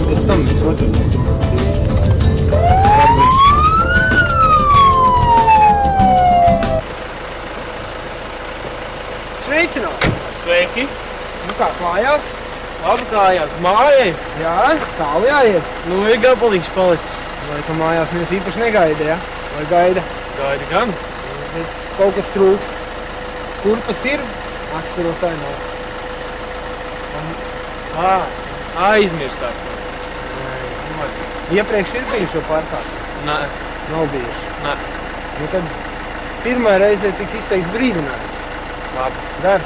Pēc tam mēs otru. Sveicināti! Sveiki! Nu kā, klājās? Labi kājās mājai. Jā, tālu jāiet. Nu, ir gabalīgs palicis. Vai ka mājās neviens īpaši negaida, ja? Vai gaida? Gaidi gan. Bet kaut kas trūkst. Kurpas ir? Atsarotāji nav. Aizmirsās man. Iepriekš ir bijuši šo parkā? Nē. Nav bijuši. Nē. Nu tad pirmā reize tiks izteikts brīdinājums. Labi. Dar.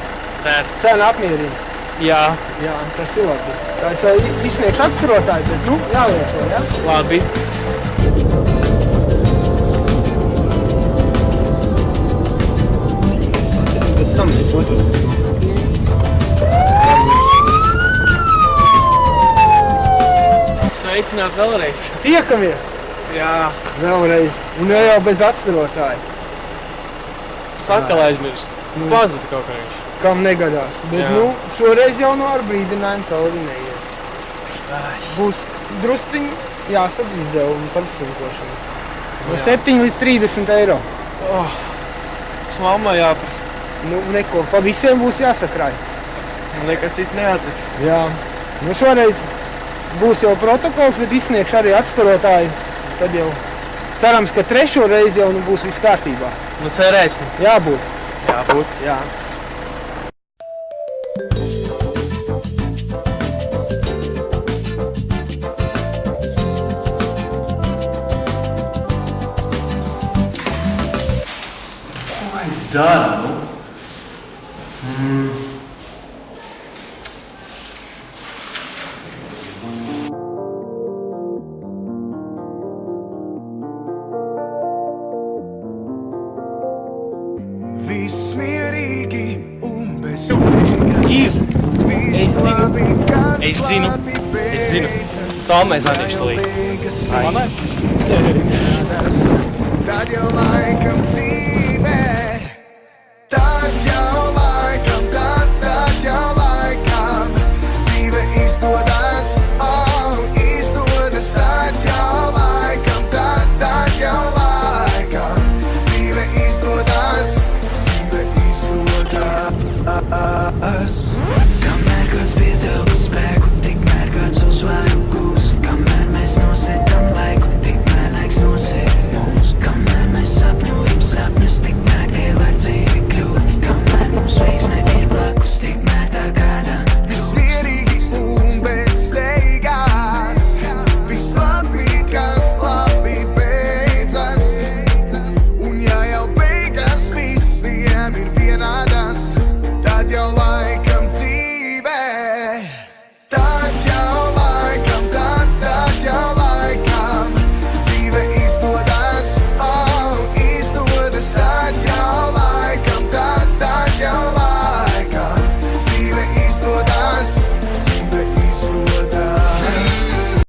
Cena apmierina. Jā. Jā, tas ir labi. Tā es jau izsniegšu atskarotāju, bet nu, jālieto, ja? Labi. Pēc tam mēs otru. Sveicināt vēlreiz. Tiekamies! Jā. Vēlreiz. Un jau bez atskarotāju. Atkal aizmirst. Pazuda kaut kā viņš. Kam negadās. Bet, Jā. nu, šoreiz jau no ar brīdinājumu cauri neies. Būs drusciņi jāsad izdevumi par slinkošanu. No 7 līdz 30 eiro. Uz mammai jāprasa. Nu, neko. Pa visiem būs jāsakrāj. Man nekas cits neatliks. Jā. Nu, šoreiz būs jau protokols, bet izsniegšu arī atstarotāju. Tad jau cerams, ka trešo reizi jau nu, būs viss kārtībā. Nu, cerēsim. Jābūt. Jābūt. Jā. Dara, nu. Viss mierīgi un bezsmīgas. Ir. Es zinu. Kas Es zinu. labi Es zinu. beidzas, Salmai zvanīšu tu līdzi. beigas Ai. viss. Tad jau laikam dzīve